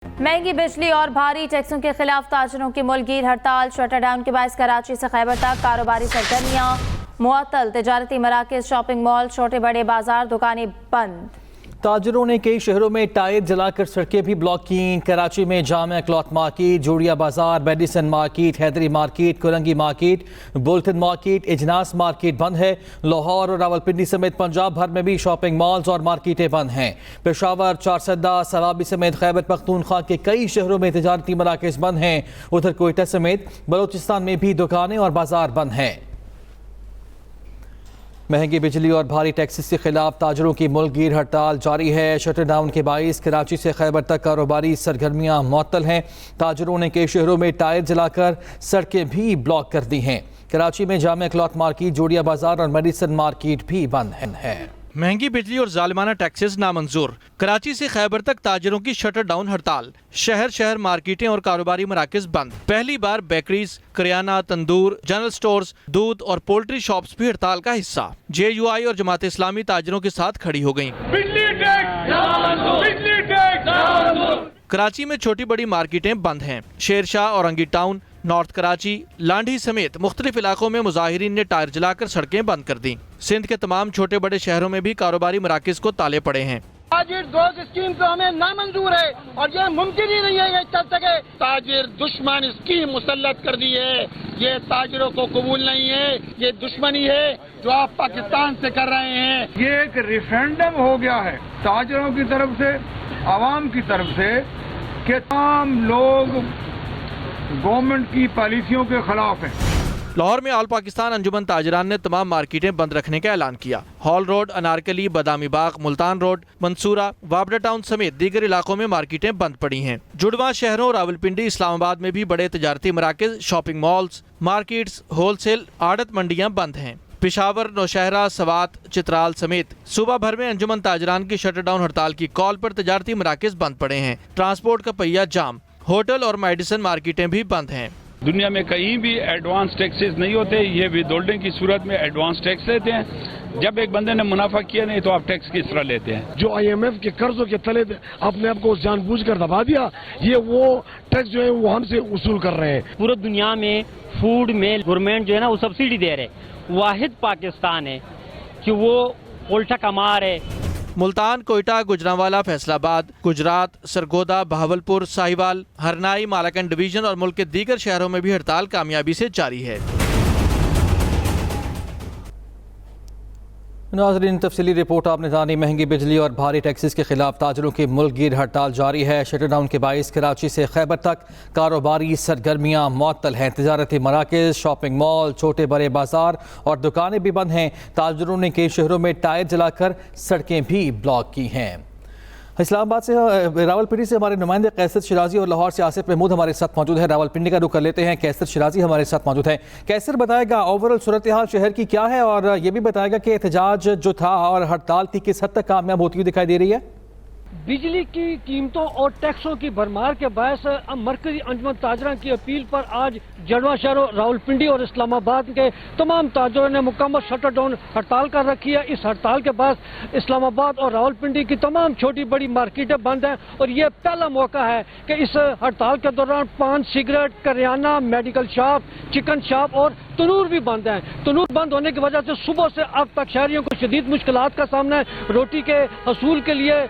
महंगी बिजली और भारी टैक्सों के खिलाफ ताजरों की मुल्कगीर हड़ताल। शटर डाउन के बायस कराची से खैबर तक कारोबारी सरगर्मियां मुअत्तल। तिजारती मराकज, शॉपिंग मॉल, छोटे बड़े बाजार, दुकानें बंद। ताजरों ने कई शहरों में टायर जलाकर सड़कें भी ब्लॉक की। कराची में Jamia cloth market, Jodia Bazaar, medicine market, Haidari market, Korangi market, Bolton market, इजनास मार्केट बंद है। लाहौर और रावलपिंडी समेत पंजाब भर में भी शॉपिंग मॉल्स और मार्केटें बंद हैं। पेशावर, चारसदा, सवाबी समेत खैबर पख्तूनख्वा के कई शहरों में तिजारती मराकज बंद हैं। उधर कोयटा समेत बलोचिस्तान में भी दुकानें और बाजार बंद हैं। महंगी बिजली और भारी टैक्सेस के खिलाफ ताजरों की मुल्कगीर हड़ताल जारी है। शटर डाउन के बाइस कराची से खैबर तक कारोबारी सरगर्मियां मुअत्तल हैं। ताजरों ने कई शहरों में टायर जलाकर सड़कें भी ब्लॉक कर दी हैं। कराची में जामिया क्लॉथ मार्केट, जोड़िया बाजार और मेडिसन मार्केट भी बंद है। महंगी बिजली और जालिमाना टैक्सेस नामंजूर। कराची से खैबर तक ताजरों की शटर डाउन हड़ताल। शहर शहर मार्केटें और कारोबारी मराकज बंद। पहली बार बेकरीज, करियाना, तंदूर, जनरल स्टोर्स, दूध और पोल्ट्री शॉप्स भी हड़ताल का हिस्सा। JUI और जमात इस्लामी ताजरों के साथ खड़ी हो गईं। कराची में छोटी बड़ी मार्केटें बंद हैं। शेरशाह, औरंगी टाउन, नॉर्थ कराची, लांडी समेत मुख्तलिफ इलाकों में मुजाहिरीन ने टायर जलाकर सड़कें बंद कर दी। सिंध के तमाम छोटे बड़े शहरों में भी कारोबारी मराकज को ताले पड़े हैं। ताजिर दोस्त स्कीम तो हमें नामंजूर है और ये मुमकिन ही नहीं है ये चल सके। ताजिर दुश्मन स्कीम मुसल्लत कर दी है, ये ताजिरों को कबूल नहीं है, ये दुश्मनी है जो आप पाकिस्तान से कर रहे हैं। ये एक रेफरेंडम हो गया है ताजिरों की तरफ से, आवाम की तरफ से, कि तमाम लोग गवर्नमेंट की पॉलिसियों के खिलाफ हैं। लाहौर में ऑल पाकिस्तान अंजुमन ताजरान ने तमाम मार्केटें बंद रखने का ऐलान किया। Hall road, Anarkali, Badami Bagh, Multan road, Mansura, वाबड़ा town समेत दीगर इलाकों में मार्केटें बंद पड़ी हैं। जुड़वा शहरों रावलपिंडी, इस्लामाबाद में भी बड़े तजारती मराकज, शॉपिंग मॉल्स, मार्केट्स, होलसेल, आड़त मंडियां बंद हैं। पेशावर, नौशहरा, सवात, चित्राल समेत सूबा भर में अंजुमन ताजरान की शटर डाउन हड़ताल की कॉल पर तजारती मराकज बंद पड़े हैं। ट्रांसपोर्ट का पहिया जाम। होटल और मेडिसन मार्केटें भी बंद हैं। दुनिया में कहीं भी एडवांस टैक्सेस नहीं होते, ये विदहोल्डिंग की सूरत में एडवांस टैक्स लेते हैं। जब एक बंदे ने मुनाफा किया नहीं तो आप टैक्स किस तरह लेते हैं? जो IMF के कर्जों के तले अपने आप को जानबूझकर दबा दिया, ये वो टैक्स जो है वो हमसे वसूल कर रहे हैं। पूरी दुनिया में फूड में गवर्नमेंट जो है ना वो सब्सिडी दे रहे। वाहिद पाकिस्तान है कि वो उल्टा कमा रहे। मुल्तान, कोयटा, गुजरांवाला, फैसलाबाद, गुजरात, सरगोदा, बहावलपुर, साहिवाल, हरनाई, मालाकंड डिवीजन और मुल्क के दीगर शहरों में भी हड़ताल कामयाबी से जारी है। नाज़रीन, तफसीली रिपोर्ट आपने जानी। महंगी बिजली और भारी टैक्सेस के खिलाफ ताजरों की मुल्कगीर हड़ताल जारी है। शटर डाउन के बाइस कराची से खैबर तक कारोबारी सरगर्मियां मुअत्तल हैं। तिजारती मराकज, शॉपिंग मॉल, छोटे बड़े बाजार और दुकानें भी बंद हैं। ताजरों ने कई शहरों में टायर जलाकर सड़कें भी ब्लॉक की हैं। इस्लामाबाद से, रावलपिंडी से हमारे नुमाइंदे कैसर शिराजी और लाहौर से आसिफ महमूद हमारे साथ मौजूद है। रावलपिंडी का रुख कर लेते हैं। कैसर शिराजी हमारे साथ मौजूद है। कैसर, बताएगा ओवरऑल सूरत हाल शहर की क्या है और ये भी बताएगा कि एहतजाज जो था और हड़ताल थी किस हद तक कामयाब होती हुई दिखाई दे रही है? बिजली की कीमतों और टैक्सों की भरमार के बायस मरकजी अंजुमन ताजरान की अपील पर आज जड़वा शहरों, रावलपिंडी और इस्लामाबाद के तमाम ताजरों ने मुकम्मल शटर डाउन हड़ताल कर रखी है। इस हड़ताल के बाद इस्लामाबाद और रावलपिंडी की तमाम छोटी बड़ी मार्केटें बंद हैं और ये पहला मौका है कि इस हड़ताल के दौरान पान, cigarette, kirana, medical shop, chicken shop और तनूर भी बंद हैं। तनूर बंद होने की वजह से सुबह से अब तक शहरियों को शदीद मुश्किलात का सामना है रोटी के हसूल के लिए,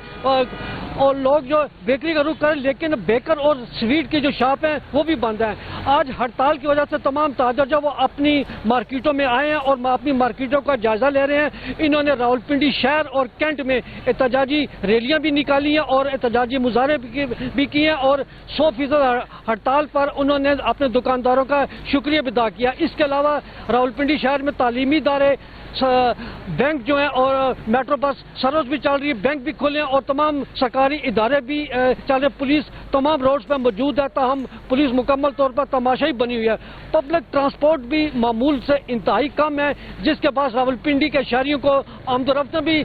और लोग जो बेकरी का रुख करें, लेकिन बेकर और स्वीट की जो शॉप हैं वो भी बंद हैं। आज हड़ताल की वजह से तमाम ताजर जो वो अपनी मार्केटों में आए हैं और अपनी मार्केटों का जायजा ले रहे हैं। इन्होंने रावलपिंडी शहर और कैंट में एहतजाजी रैलियां भी निकाली हैं और एहतजाजी मुजाहरे भी किए हैं और 100% हड़ताल पर उन्होंने अपने दुकानदारों का शुक्रिया भी अदा किया। इसके अलावा रावलपिंडी शहर में तालीमी इदारे, बैंक जो है और मेट्रो बस सर्विस भी चल रही है, बैंक भी खुले हैं और तमाम सरकारी इदारे भी चल रहे। पुलिस तमाम रोड्स पर मौजूद है, ताहम पुलिस मुकम्मल तौर पर तमाशाई बनी हुई है। पब्लिक ट्रांसपोर्ट भी मामूल से इंतहाई कम है, जिसके पास रावलपिंडी के शहरियों को आमदोरफ्त में भी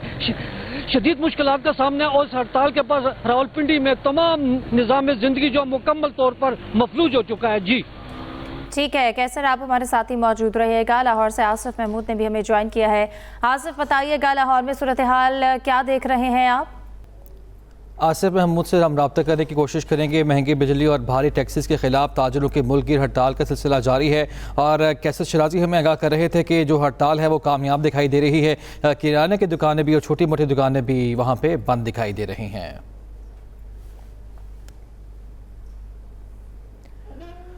शदीद मुश्किलात का सामना है और इस हड़ताल के पास रावलपिंडी में तमाम निज़ाम ज़िंदगी जो मुकम्मल तौर पर मफलूज हो चुका है। जी ठीक है कैसर, आप हमारे साथ ही मौजूद रहिएगा। लाहौर से आसिफ महमूद ने भी हमें ज्वाइन किया है। आसिफ, बताइएगा लाहौर में सूरत हाल क्या देख रहे हैं आप? آصف محمود سے ہم رابطہ کرنے کی کوشش کریں گے. مہنگی بجلی اور بھاری ٹیکسز کے خلاف تاجروں کی ملک گیر ہڑتال کا سلسلہ جاری ہے اور کیسر شرازی ہمیں آگاہ کر رہے تھے کہ جو ہڑتال ہے وہ کامیاب دکھائی دے رہی ہے. کرانے کی دکانیں بھی اور چھوٹی موٹی دکانیں بھی وہاں پہ بند دکھائی دے رہی ہیں.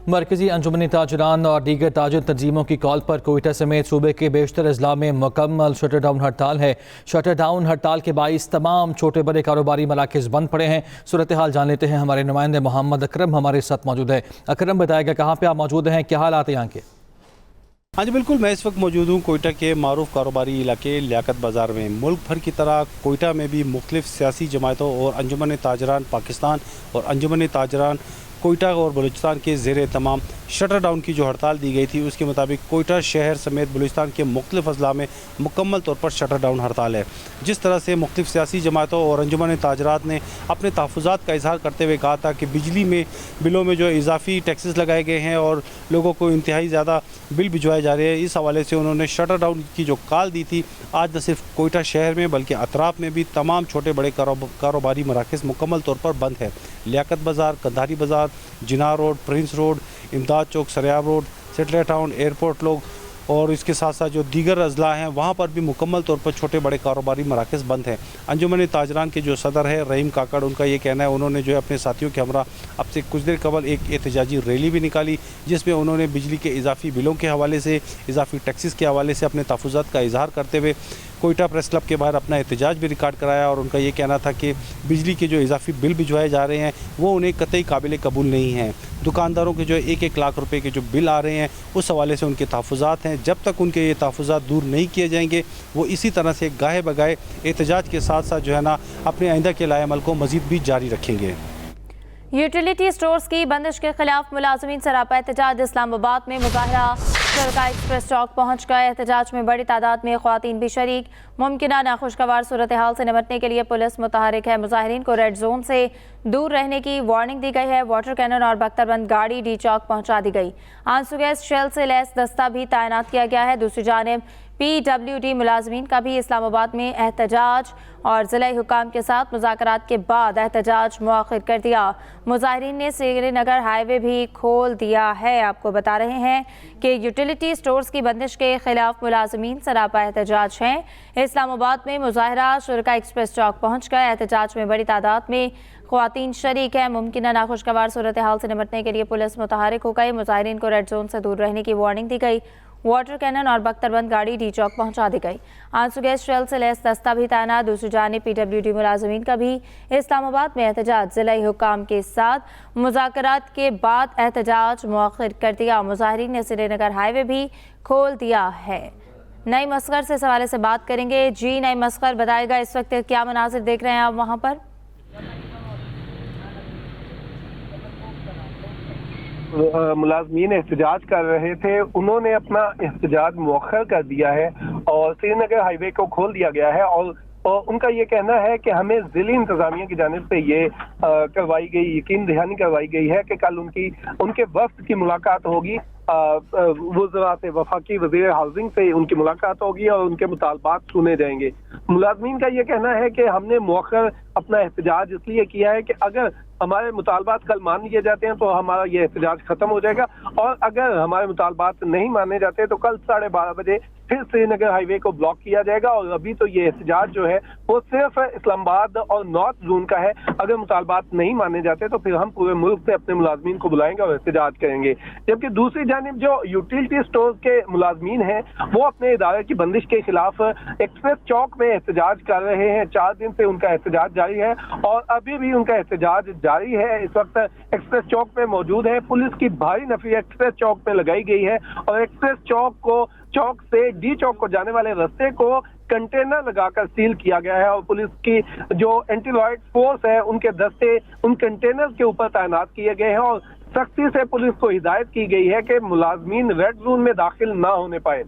مرکزی انجمن تاجران اور دیگر تاجر تنظیموں کی کال پر کوئٹہ سمیت صوبے کے بیشتر اضلاع میں مکمل شٹر ڈاؤن ہڑتال ہے. شٹر ڈاؤن ہڑتال کے باعث تمام چھوٹے بڑے کاروباری مراکز بند پڑے ہیں. صورتحال جان لیتے ہیں, ہمارے نمائندے محمد اکرم ہمارے ساتھ موجود ہے. اکرم بتائے گا کہاں پہ آپ موجود ہیں, کیا حالات ہیں یہاں کے؟ ہاں جی بالکل, میں اس وقت موجود ہوں کوئٹہ کے معروف کاروباری علاقے لیاقت بازار میں. ملک بھر کی طرح کوئٹہ میں بھی مختلف سیاسی جماعتوں اور انجمن تاجران پاکستان اور انجمن تاجران کوئٹہ اور بلوچستان کے زیر تمام شٹر ڈاؤن کی جو ہڑتال دی گئی تھی اس کے مطابق کوئٹہ شہر سمیت بلوچستان کے مختلف اضلاع میں مکمل طور پر شٹر ڈاؤن ہڑتال ہے. جس طرح سے مختلف سیاسی جماعتوں اور انجمن تاجرات نے اپنے تحفظات کا اظہار کرتے ہوئے کہا تھا کہ بجلی میں بلوں میں جو اضافی ٹیکسز لگائے گئے ہیں اور لوگوں کو انتہائی زیادہ بل بھجوائے جا رہے ہیں, اس حوالے سے انہوں نے شٹر ڈاؤن کی جو کال دی تھی آج نہ صرف کوئٹہ شہر میں بلکہ اطراف میں بھی تمام چھوٹے بڑے کاروباری مراکز مکمل طور پر بند ہے. لیاقت بازار, کندھاری بازار, جناح روڈ, پرنس روڈ, امداد چوک, Sariab road, settler town, airport لوگ اور اس کے ساتھ ساتھ جو دیگر اضلاع ہیں وہاں پر بھی مکمل طور پر چھوٹے بڑے کاروباری مراکز بند ہیں. انجمن تاجران کے جو صدر ہے رحیم کاکڑ, ان کا یہ کہنا ہے, انہوں نے جو ہے اپنے ساتھیوں کے ہمراہ اب سے کچھ دیر قبل ایک احتجاجی ریلی بھی نکالی جس میں انہوں نے بجلی کے اضافی بلوں کے حوالے سے, اضافی ٹیکسز کے حوالے سے اپنے تحفظات کا اظہار کرتے ہوئے کوئٹہ پریس کلب کے باہر اپنا احتجاج بھی ریکارڈ کرایا. اور ان کا یہ کہنا تھا کہ بجلی کے جو اضافی بل بھجوائے جا رہے ہیں وہ انہیں قطعی قابل قبول نہیں ہیں. دکانداروں کے جو 1-1 لاکھ روپے کے جو بل آ رہے ہیں اس حوالے سے ان کے تحفظات ہیں. جب تک ان کے یہ تحفظات دور نہیں کیے جائیں گے وہ اسی طرح سے گاہے بگاہے احتجاج کے ساتھ ساتھ جو ہے نا اپنے آئندہ کے لائے عمل کو مزید بھی جاری رکھیں گے. یوٹیلیٹی سٹورز کی بندش کے خلاف ملازمین سراپا احتجاج. اسلام آباد میں مظاہرہ شرکا ایکسپریس چوک پہنچ گئے. احتجاج میں بڑی تعداد میں خواتین بھی شریک. ممکنہ ناخوشگوار صورتحال سے نمٹنے کے لیے پولیس متحرک ہے. مظاہرین کو ریڈ زون سے دور رہنے کی وارننگ دی گئی ہے. واٹر کینن اور بختر بند گاڑی ڈی چوک پہنچا دی گئی. آنسو گیس شیل سے لیس دستہ بھی تعینات کیا گیا ہے. دوسری جانب PWD ملازمین کا بھی اسلام آباد میں احتجاج اور ضلعی حکام کے ساتھ مذاکرات کے بعد احتجاج مؤخر کر دیا. مظاہرین نے سری نگر ہائی وے بھی کھول دیا ہے. آپ کو بتا رہے ہیں کہ یوٹیلیٹی سٹورز کی بندش کے خلاف ملازمین سراپا احتجاج ہیں. اسلام آباد میں مظاہرہ شرکا ایکسپریس چوک پہنچ گئے. احتجاج میں بڑی تعداد میں خواتین شریک ہیں. ممکنہ ناخوشگوار صورتحال سے نمٹنے کے لیے پولیس متحرک ہو گئی. مظاہرین کو ریڈ زون سے دور رہنے کی وارننگ دی گئی. واٹر کینن اور بختر بند گاڑی ڈی چوک پہنچا دی گئی. آنسو گیس شیل سے لیس دستہ بھی تعینات. دوسری جانب PWD ملازمین کا بھی اسلام آباد میں احتجاج. ضلعی حکام کے ساتھ مذاکرات کے بعد احتجاج مؤخر کر دیا. مظاہرین نے سری نگر ہائی وے بھی کھول دیا ہے. نعیم اصغر سے اس حوالے سے بات کریں گے. جی نعیم اصغر, بتائے گا اس وقت کیا مناظر دیکھ رہے ہیں آپ وہاں پر؟ ملازمین احتجاج کر رہے تھے, انہوں نے اپنا احتجاج مؤخر کر دیا ہے اور سری نگر ہائی وے کو کھول دیا گیا ہے. اور ان کا یہ کہنا ہے کہ ہمیں ضلعی انتظامیہ کی جانب سے یہ کروائی گئی, یقین دہانی کروائی گئی ہے کہ کل ان کے وفد کی ملاقات ہوگی. وزرات وفاقی وزیر ہاؤسنگ سے ان کی ملاقات ہوگی اور ان کے مطالبات سنے جائیں گے. ملازمین کا یہ کہنا ہے کہ ہم نے مؤخر اپنا احتجاج اس لیے کیا ہے کہ اگر ہمارے مطالبات کل مان لیے جاتے ہیں تو ہمارا یہ احتجاج ختم ہو جائے گا, اور اگر ہمارے مطالبات نہیں مانے جاتے تو کل 12:30 بجے پھر سری نگر ہائی وے کو بلاک کیا جائے گا. اور ابھی تو یہ احتجاج جو ہے وہ صرف اسلام آباد اور نارتھ زون کا ہے. اگر مطالبات نہیں مانے جاتے تو پھر ہم پورے ملک سے اپنے ملازمین کو بلائیں گے اور احتجاج کریں گے. جبکہ دوسری جانب جو یوٹیلیٹی سٹورز کے ملازمین ہیں وہ اپنے ادارے کی بندش کے خلاف ایکسپریس چوک میں احتجاج کر رہے ہیں. 4 دن سے ان کا احتجاج جاری ہے اور ابھی بھی ان کا احتجاج جاری ہے. اس وقت ایکسپریس چوک میں موجود ہے. پولیس کی بھاری نفری ایکسپریس چوک میں لگائی گئی ہے اور ایکسپریس چوک سے ڈی چوک کو جانے والے رستے کو کنٹینر لگا کر سیل کیا گیا ہے. اور پولیس کی جو اینٹی لائٹ فورس ہے ان کے دستے ان کنٹینر کے اوپر تعینات کیے گئے ہیں اور سختی سے پولیس کو ہدایت کی گئی ہے کہ ملازمین ریڈ زون میں داخل نہ ہونے پائے.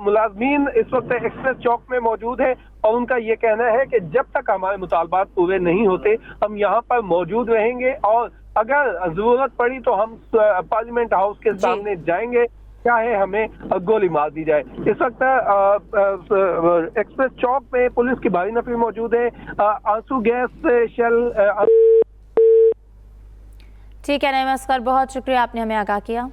ملازمین اس وقت ایکسپریس چوک میں موجود ہیں اور ان کا یہ کہنا ہے کہ جب تک ہمارے مطالبات پورے نہیں ہوتے ہم یہاں پر موجود رہیں گے اور اگر ضرورت پڑی تو ہم پارلیمنٹ ہاؤس کے سامنے جائیں گے चाहे हमें गोली मार दी जाए। इस वक्त एक्सप्रेस चौक पे पुलिस की भारी नफरी मौजूद है, आंसू गैस शेल। ठीक है नईम असगर, बहुत शुक्रिया, आपने हमें आगाह किया।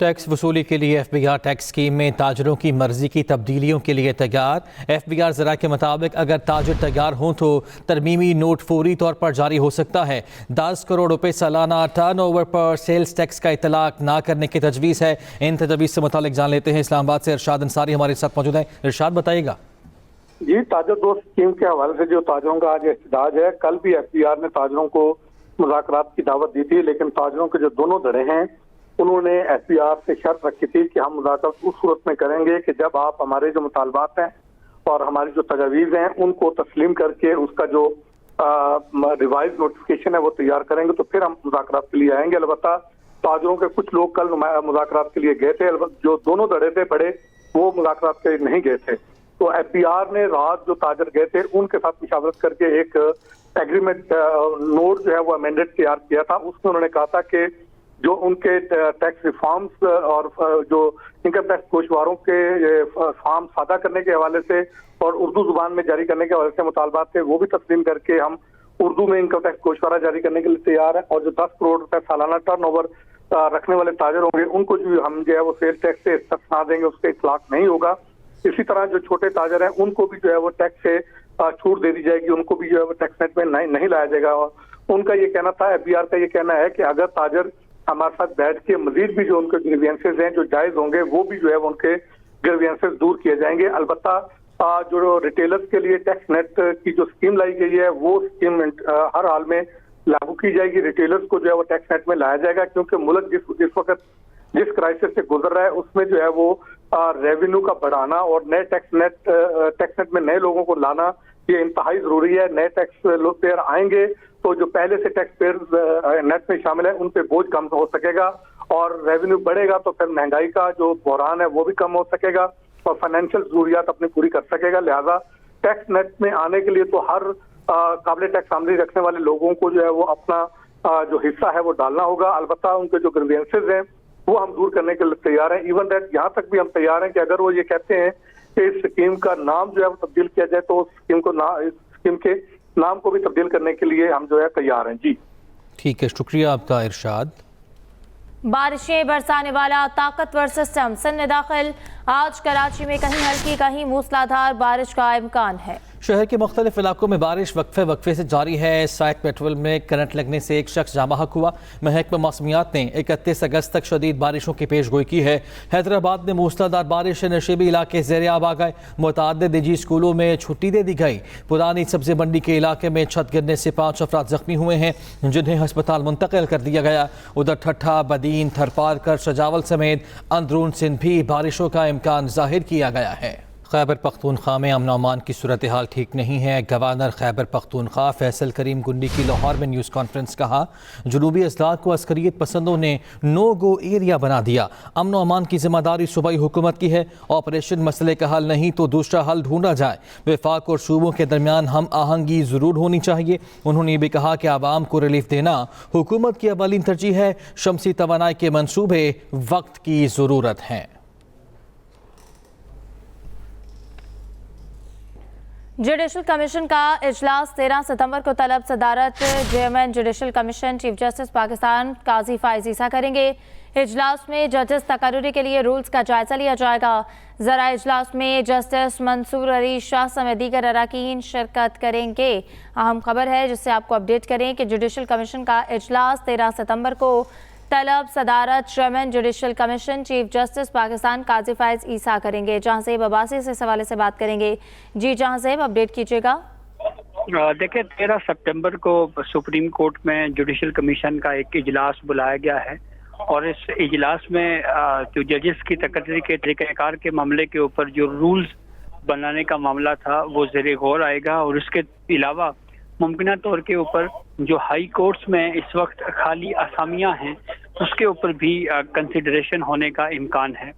टैक्स वसूली के लिए FBR टैक्स स्कीम में ताजरों की मर्जी की तब्दीलियों के लिए तैयार। FBR ज़रा के मुताबिक अगर ताजर तैयार हों तो तरमीमी नोट फौरी तौर पर जारी हो सकता है। 10 करोड़ रुपए सालाना टर्नओवर पर सेल्स टैक्स का इतलाक ना करने की तजवीज़ है। इन तजवीज़ से मुतालिक जान लेते हैं। इस्लामाबाद से इरशाद अंसारी हमारे साथ मौजूद हैं। इरशाद बताइएगा। जी, ताजर दोस्त स्कीम के हवाले से जो ताजरों का आज एहतजाज है, कल भी FBR ने ताजरों को मुज़ाकरात की दावत दी थी, लेकिन ताजरों के जो दोनों धड़े हैं उन्होंने FBR से शर्त रखी थी कि हम मुज़ाकरात उस सूरत में करेंगे कि जब आप हमारे जो मुतालबात हैं और हमारी जो तजावीज़ हैं उनको तस्लीम करके उसका जो रिवाइज नोटिफिकेशन है वो तैयार करेंगे, तो फिर हम मुज़ाकरात के लिए आएंगे। अलबत्ता ताजरों के कुछ लोग कल मुज़ाकरात के लिए गए थे, जो दोनों धड़े थे बड़े, वो मुज़ाकरात के लिए नहीं गए थे। तो FBR ने रात जो ताजर गए थे उनके साथ मुशावरत करके एक एग्रीमेंट नोट जो है वो अमेंडेड तैयार किया था। उसमें उन्होंने कहा था कि जो उनके टैक्स रिफॉर्म्स और जो इनकम टैक्स गोशवारों के फॉर्म सादा करने के हवाले से और उर्दू जुबान में जारी करने के हवाले से मुतालबात थे, वो भी तस्लीम करके हम उर्दू में इनकम टैक्स गोशवारा जारी करने के लिए तैयार है। और जो 10 करोड़ रुपए सालाना टर्नओवर रखने वाले ताजर होंगे उनको जो हम जो है वो सेल टैक्स से इस्तिस्ना देंगे, उसका इतलाक नहीं होगा। इसी तरह जो छोटे ताजर हैं उनको भी जो है वो टैक्स से छूट दे दी जाएगी, उनको भी जो है वो टैक्स नेट में नहीं लाया जाएगा। और उनका ये कहना था, FBR का ये कहना है कि अगर ताजर हमारे साथ बैठ के मजीद भी जो उनके ग्रीवियंसेस हैं जो जायज होंगे वो भी जो है उनके ग्रीवियंसेस दूर किए जाएंगे। अलबत्ता जो रिटेलर्स के लिए टैक्स नेट की जो स्कीम लाई गई है वो स्कीम हर हाल में लागू की जाएगी। रिटेलर्स को जो है वो टैक्स नेट में लाया जाएगा, क्योंकि मुल्क जिस वक्त जिस क्राइसिस से गुजर रहा है उसमें जो है वो रेवेन्यू का बढ़ाना और नए टैक्स नेट में नए लोगों को लाना ये इंतहाई जरूरी है। नए टैक्स पेयर आएंगे तो जो पहले से टैक्स पेयर नेट में शामिल है उन पे बोझ कम हो सकेगा और रेवेन्यू बढ़ेगा तो फिर महंगाई का जो बहरान है वो भी कम हो सकेगा और फाइनेंशियल जरूरियात अपनी पूरी कर सकेगा। लिहाजा टैक्स नेट में आने के लिए तो हर काबिल टैक्स आमदनी रखने वाले लोगों को जो है वो अपना जो हिस्सा है वो डालना होगा। अलबत्ता उनके जो ग्रीवियंसेस हैं वो हम दूर करने के लिए तैयार हैं। इवन दैट यहाँ तक भी हम तैयार हैं कि अगर वो ये कहते हैं कि इस स्कीम का नाम जो है वो तब्दील किया जाए तो इस स्कीम के नाम को भी तब्दील करने के लिए हम जो है तैयार हैं। जी ठीक है, शुक्रिया आपका इरशाद। बारिशें बरसाने वाला ताकतवर सिस्टम सिंध में दाखिल। आज कराची में कहीं हल्की कहीं मूसलाधार बारिश का इम्कान है। शहर के मुख्तलिफ इलाकों में बारिश वक्फे से जारी है। साइक पेट्रोल में करंट लगने से एक शख्स जाँ बहक हुआ। महकमा मौसमियात ने 31 अगस्त तक शदीद बारिशों की पेशगोई की है। हैदराबाद में मूसलाधार बारिश से नशीबी इलाके ज़ेर आब आ गए। मुतअद्दिद निजी स्कूलों में छुट्टी दे दी गई। पुरानी सब्जी मंडी के इलाके में छत गिरने से 5 अफराद जख्मी हुए हैं, जिन्हें हस्पताल मुंतकिल कर दिया गया। उधर ठट्ठा, बदीन, थरपारकर, सजावल समेत अंदरून सिंध भी बारिशों का इम्कान जाहिर किया गया है। खैबर पख्तूनख्वा में अमन अमान की सूरत हाल ठीक नहीं है। गवर्नर खैबर पख्तूनख्वा फैसल करीम गुंडी की लाहौर में न्यूज़ कॉन्फ्रेंस कहा, जनूबी अजलात को अस्करियत पसंदों ने नो गो एरिया बना दिया। अमन अमान की जिम्मेदारी सूबाई हुकूमत की है। ऑपरेशन मसले का हल नहीं तो दूसरा हल ढूंढा जाए। वफाक और सूबों के दरमियान हम आहंगी ज़रूर होनी चाहिए। उन्होंने भी कहा कि आवाम को रिलीफ देना हुकूमत की अवलीन तरजीह है। शमसी तवानाई के मनसूबे वक्त की ज़रूरत हैं। जुडिशल कमीशन का इजलास 13 सितंबर को तलब सदारत chairman judicial commission chief justice Pakistan Qazi Faez Isa करेंगे। इजलास में जजेस तकर्री के लिए रूल्स का जायजा लिया जाएगा। ज़रा इजलास में जस्टिस मंसूर अली शाह समेत दीगर अरकान शिरकत करेंगे। अहम खबर है जिससे आपको अपडेट करें कि जुडिशल कमीशन का इजलास 13 सितंबर को तलब सदारत chairman judicial commission chief justice Pakistan Qazi Faez Isa करेंगे। जहां से अब्बासी से इस हवाले से बात करेंगे। जी जहां से अपडेट कीजिएगा। देखिए 13 सितंबर को सुप्रीम कोर्ट में जुडिशल कमीशन का एक इजलास बुलाया गया है और इस इजलास में जो जजेस की तकर्री के तरीक़ाकार के मामले के ऊपर जो रूल्स बनाने का मामला था वो ज़ेरे गौर आएगा और इसके अलावा मुमकिन तौर के ऊपर जो हाई कोर्ट्स में इस वक्त खाली असामियाँ हैं उसके ऊपर भी कंसिडरेशन होने का इम्कान है।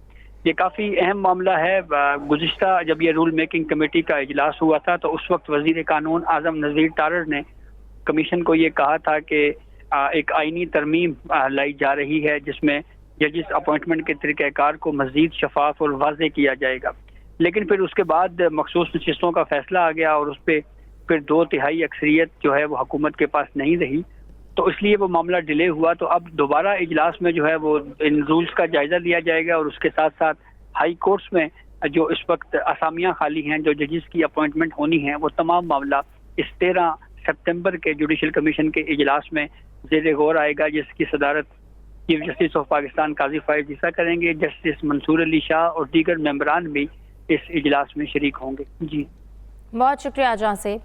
ये काफ़ी अहम मामला है। गुज़िश्ता जब ये रूल मेकिंग कमेटी का इजलास हुआ था तो उस वक्त वज़ीर कानून आज़म नज़ीर तारड़ ने कमीशन को ये कहा था कि एक आईनी तरमीम लाई जा रही है जिसमें ججز اپوائنٹمنٹ کے طریقہ کار کو مزید شفاف اور واضح کیا جائے گا. لیکن پھر اس کے بعد مخصوص نشستوں کا فیصلہ آ گیا اور اس پہ پھر 2/3 اکثریت جو ہے وہ حکومت کے پاس نہیں رہی, تو اس لیے وہ معاملہ ڈیلے ہوا. تو اب دوبارہ اجلاس میں جو ہے وہ ان رولز کا جائزہ لیا جائے گا اور اس کے ساتھ ساتھ ہائی کورٹس میں جو اس وقت اسامیاں خالی ہیں جو ججز کی اپوائنٹمنٹ ہونی ہیں, وہ تمام معاملہ اس 13 سپتمبر کے جوڈیشل کمیشن کے اجلاس میں زیر غور آئے گا, جس کی صدارت چیف جسٹس آف پاکستان قاضی فائز عیسیٰ کریں گے. جسٹس منصور علی شاہ اور دیگر ممبران بھی اس اجلاس میں شریک ہوں گے. جی بہت شکریہ جہاں سے.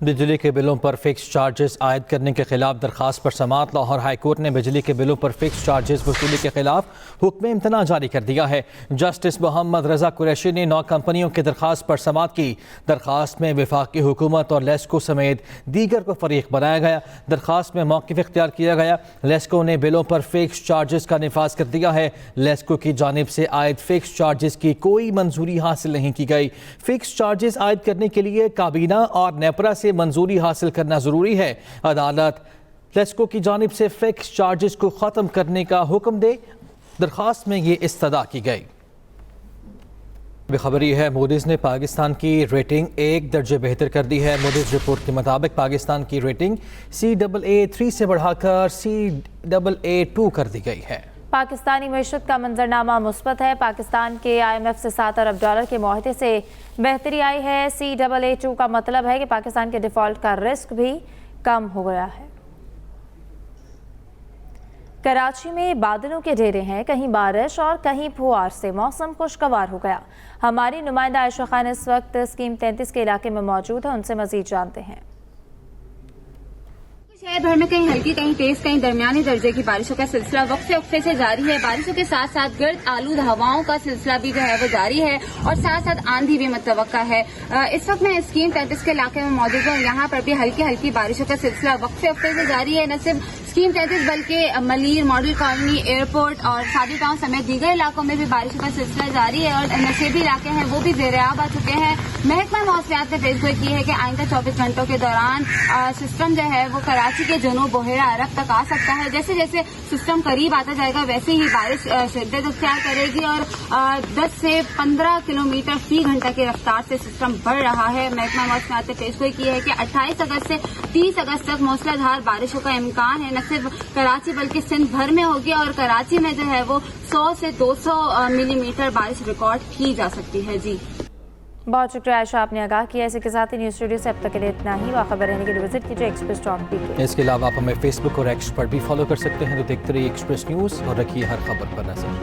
بجلی کے بلوں پر فکس چارجز عائد کرنے کے خلاف درخواست پر سماعت. لاہور ہائی کورٹ نے بجلی کے بلوں پر فکس چارجز وصولی کے خلاف حکم امتناع جاری کر دیا ہے. جسٹس محمد رضا قریشی نے 9 کمپنیوں کی درخواست پر سماعت کی. درخواست میں وفاقی حکومت اور لیسکو سمیت دیگر کو فریق بنایا گیا. درخواست میں موقف اختیار کیا گیا. لیسکو نے بلوں پر فکس چارجز کا نفاذ کر دیا ہے. لیسکو کی جانب سے عائد فکس چارجز کی کوئی منظوری حاصل نہیں کی گئی. فکس چارجز عائد کرنے کے لیے کابینہ اور نیپرا سے منظوری حاصل کرنا ضروری ہے. عدالت لیسکو کی جانب سے فکس چارجز کو ختم کرنے کا حکم دے. درخواست میں یہ استدعا کی گئی. بخبری ہے موڈیز نے پاکستان کی ریٹنگ 1 درجے بہتر کر دی ہے. موڈیز رپورٹ کے مطابق پاکستان کی ریٹنگ CAA3 سے بڑھا کر CAA2 کر دی گئی ہے. پاکستانی معیشت کا منظرنامہ مثبت ہے. پاکستان کے IMF سے $7 ارب کے معاہدے سے بہتری آئی ہے. CAA2 کا مطلب ہے کہ پاکستان کے ڈیفالٹ کا رسک بھی کم ہو گیا ہے. کراچی میں بادلوں کے ڈیرے ہیں, کہیں بارش اور کہیں پھوار سے موسم خوشگوار ہو گیا. ہماری نمائندہ عائشہ خان اس وقت اسکیم 33 کے علاقے میں موجود ہے, ان سے مزید جانتے ہیں. شہر بھر میں کہیں ہلکی کہیں تیز کہیں درمیانی درجے کی بارشوں کا سلسلہ وقفے سے جاری ہے. بارشوں کے ساتھ ساتھ گرد آلود ہواؤں کا سلسلہ بھی جو ہے وہ جاری ہے اور ساتھ ساتھ آندھی بھی متوقع ہے. اس وقت میں اسکیم 33 کے علاقے میں موجود ہوں. یہاں پر بھی ہلکی بارشوں کا سلسلہ وقفے سے جاری ہے. نہ صرف اسکیم 33 بلکہ ملیر, ماڈل کالونی, ایئرپورٹ اور سادی ٹاؤن سمیت دیگر علاقوں میں بھی بارشوں کا سلسلہ جاری ہے اور نشیبی علاقے ہیں وہ بھی زیر آب آ چکے ہیں. محکمہ موسمیات نے پیشگوئی کی ہے کہ آئندہ 24 گھنٹوں کے دوران سسٹم جو ہے وہ کراچی کے جنوب بحیرہ عرب تک آ سکتا ہے. جیسے جیسے سسٹم قریب آتا جائے گا ویسے ہی بارش شدت اختیار کرے گی اور 10 سے 15 کلومیٹر فی گھنٹہ کی رفتار سے سسٹم بڑھ رہا ہے. محکمہ موسمیات نے پیشگوئی کی ہے کہ 28 اگست سے 30 اگست تک موسلا دھار بارشوں کا امکان ہے. نہ صرف کراچی بلکہ سندھ بھر میں ہوگی اور کراچی میں جو ہے وہ 100 سے 200 ملی میٹر بارش ریکارڈ کی جا سکتی ہے. جی بہت شکریہ عائشہ, آپ نے آگاہ کیا. اسی کے ساتھ ہی نیوز اسٹوڈیو سے اب تک کے لیے اتنا ہی. باخبر رہنے کے لیے وزٹ کیجیے express.pk. اس کے علاوہ آپ ہمیں فیس بک اور ایکس پر بھی فالو کر سکتے ہیں. تو دیکھتے رہیے ایکسپریس نیوز اور رکھیے ہر خبر پر نظر.